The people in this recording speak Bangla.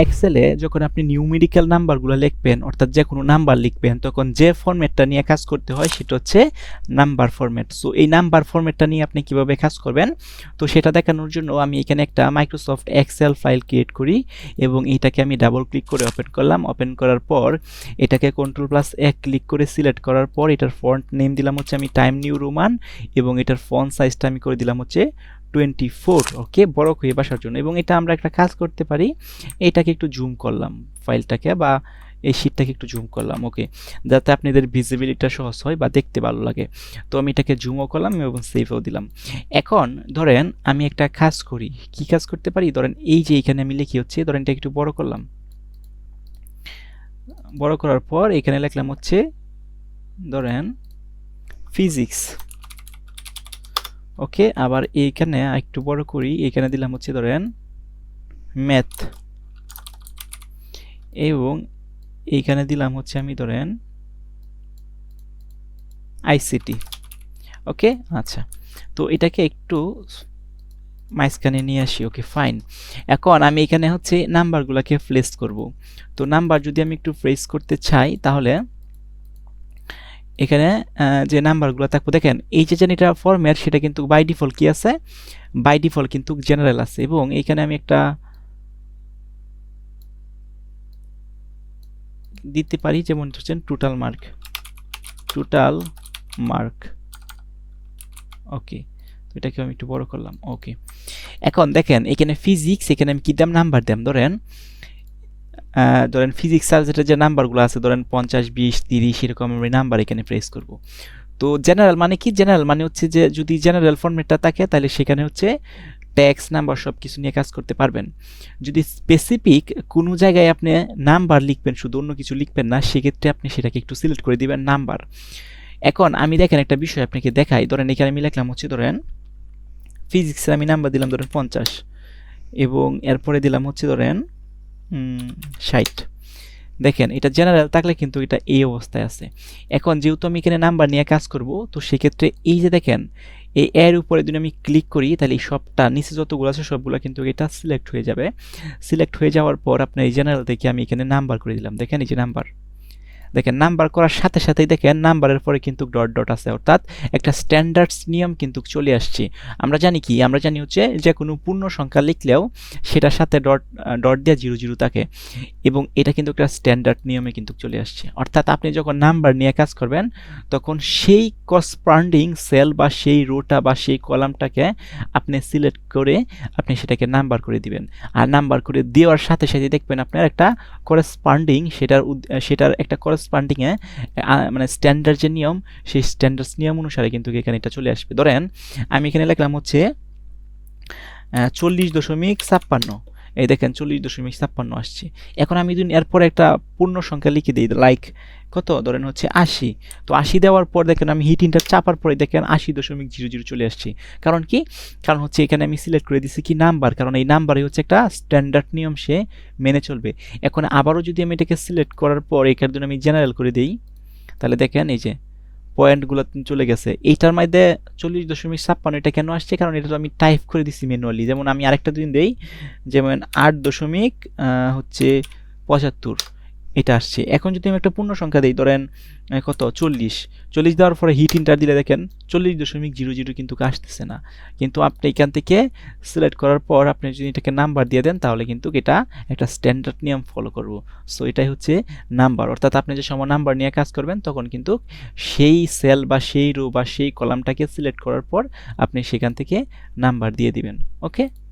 এক্সেলে যখন আপনি নিউমেরিক্যাল নাম্বারগুলো লিখবেন অর্থাৎ যে কোনো নাম্বার লিখবেন তখন যে ফরম্যাটটা নিয়ে কাজ করতে হয় সেটা হচ্ছে নাম্বার ফরম্যাট। সো এই নাম্বার ফরম্যাটটা নিয়ে আপনি কিভাবে কাজ করবেন তো সেটা দেখানোর জন্য আমি এখানে একটা মাইক্রোসফট এক্সেল ফাইল ক্রিয়েট করি এবং এটাকে আমি ডাবল ক্লিক করে ওপেন করলাম। ওপেন করার পর এটাকে কন্ট্রোল+1 ক্লিক করে সিলেক্ট করার পর এটার ফন্ট নেম দিলাম হচ্ছে আমি টাইম নিউ রোমান এবং এটার ফন্ট সাইজটা আমি করে দিলাম হচ্ছে 24। ওকে, বড় হয়ে বসার জন্য। এবং এটা আমরা একটা কাজ করতে পারি, এটাকে একটু জুম করলাম ফাইলটাকে বা এই শীটটাকে একটু জুম করলাম, ওকে, যাতে আপনাদের ভিজিবিলিটিটা সহজ হয় বা দেখতে ভালো লাগে। তো আমি এটাকে জুমও করলাম এবং সেভও দিলাম। এখন ধরেন আমি একটা কাজ করি, কি কাজ করতে পারি, ধরেন এই যে এখানে আমি লিখি হচ্ছে, ধরেন এটা একটু বড় করলাম, বড় করার পর এখানে লিখলাম হচ্ছে ধরেন ফিজিক্স। ওকে, আবার এইখানে একটু বড় করি, এখানে দিলাম হচ্ছে ধরেন ম্যাথ এবং এইখানে দিলাম হচ্ছে আমি ধরেন আইসিটি। ওকে, আচ্ছা, তো এটাকে একটু মাঝখানে নিয়ে আসি। ওকে, ফাইন। এখন আমি এখানে হচ্ছে নাম্বারগুলোকে প্লেস করব। তো নাম্বার যদি আমি একটু প্লেস করতে চাই তাহলে এখানে যে নাম্বারগুলো থাকবো, দেখেন এই যে এটা ফরম্যাট সেটা কিন্তু বাই ডিফল্ট কি আছে, বাই ডিফল্ট কিন্তু জেনারেল আছে। এবং এখানে আমি একটা দিতে পারি, যেমন হচ্ছেন টোটাল মার্ক। ওকে, তো এটাকে আমি একটু বড় করলাম। ওকে, এখন দেখেন এখানে ফিজিক্স, এখানে আমি কি দাম নাম্বার দাম, ধরেন ফিজিক্স সাবজেক্টের যে নাম্বারগুলো আছে ধরেন 50, 20, 30 এরকম আমি নাম্বার এখানে প্রেস করব। তো জেনারেল মানে কি, জেনারেল মানে হচ্ছে যে যদি জেনারেল ফরম্যাটটা থাকে তাহলে সেখানে হচ্ছে ট্যাক্স নাম্বার সব কিছু নিয়ে কাজ করতে পারবেন। যদি স্পেসিফিক কোনো জায়গায় আপনি নাম্বার লিখবেন, শুধু অন্য কিছু লিখবেন না, সেক্ষেত্রে আপনি সেটাকে একটু সিলেক্ট করে দিবেন নাম্বার। এখন আমি দেখেন একটা বিষয় আপনাকে দেখাই, ধরেন এখানে আমি লিখলাম হচ্ছে ধরেন ফিজিক্সের আমি নাম্বার দিলাম ধরেন 50 এবং এরপরে দিলাম হচ্ছে ধরেন 60। দেখেন এটা জেনারেল থাকলে কিন্তু এটা এই অবস্থায় আছে। এখন যেহেতু আমি এখানে নাম্বার নিয়ে কাজ করব, তো সেক্ষেত্রে এই যে দেখেন এই এর উপরে যদি আমি ক্লিক করি তাহলে এই সবটা নিচে যতগুলো আছে সবগুলো কিন্তু এটা সিলেক্ট হয়ে যাবে। সিলেক্ট হয়ে যাওয়ার পর আপনার এই জেনারেল থেকে আমি এখানে নাম্বার করে দিলাম। দেখেন এই যে নাম্বার, দেখেন নাম্বার করার সাথে সাথেই দেখেন নাম্বারের পরে কিন্তু ডট ডট আছে, অর্থাৎ একটা স্ট্যান্ডার্ডস নিয়ম কিন্তু চলে আসছে। আমরা জানি কি, আমরা জানি হচ্ছে যে কোনো পূর্ণ সংখ্যা লিখলেও সেটার সাথে ডট ডট দিয়ে 00 থাকে এবং এটা কিন্তু একটা স্ট্যান্ডার্ড নিয়মে কিন্তু চলে আসছে। অর্থাৎ আপনি যখন নাম্বার নিয়ে কাজ করবেন তখন সেই করসপন্ডিং সেল বা সেই রোটা বা সেই কলামটাকে আপনি সিলেক্ট করে আপনি সেটাকে নাম্বার করে দিবেন। আর নাম্বার করে দেওয়ার সাথে সাথে দেখবেন আপনার একটা করসপন্ডিং সেটার একটা করসপন্ডিংয়ে মানে স্ট্যান্ডার্ড যে নিয়ম, সেই স্ট্যান্ডার্ডস নিয়ম অনুসারে কিন্তু এখানে এটা চলে আসবে। ধরেন আমি এখানে লিখলাম হচ্ছে 40.56, এই দেখেন 40.56 আসছে। এখন আমি যদি এরপর একটা পূর্ণ সংখ্যা লিখে দিই, লাইক কত, ধরেন হচ্ছে 80। তো 80 দেওয়ার পর দেখেন আমি হিট ইন্টার চাপার পরে দেখেন 80.00 চলে আসছে। কারণ কি, কারণ হচ্ছে এখানে আমি সিলেক্ট করে দিচ্ছি কি নাম্বার, কারণ এই নাম্বারই হচ্ছে একটা স্ট্যান্ডার্ড নিয়ম, সে মেনে চলবে। এখন আবারও যদি আমি এটাকে সিলেক্ট করার পর এখানে যদি আমি জেনারেল করে দিই তাহলে দেখেন এই যে পয়েন্টগুলো চলে গেছে। এইটার মধ্যে 40.56 এটা কেন আসছে, কারণ এটা তো আমি টাইপ করে দিচ্ছি ম্যানুয়ালি। যেমন আমি আরেকটা দিন দেই, যেমন 8.75 এটা আসছে। এখন যদি আমি একটা পূর্ণ সংখ্যা দিই, ধরেন কত, 40 দেওয়ার পরে হিট ইন্টার দিলে দেখেন 40.00 কিন্তু আসতেছে না। কিন্তু আপনি এখান থেকে সিলেক্ট করার পর আপনি যদি এটাকে নাম্বার দিয়ে দেন তাহলে কিন্তু এটা একটা স্ট্যান্ডার্ড নিয়ম ফলো করব। সো এটাই হচ্ছে নাম্বার, অর্থাৎ আপনি যে সময় নাম্বার নিয়ে কাজ করবেন তখন কিন্তু সেই সেল বা সেই রো বা সেই কলামটাকে সিলেক্ট করার পর আপনি সেখান থেকে নাম্বার দিয়ে দিবেন। ওকে।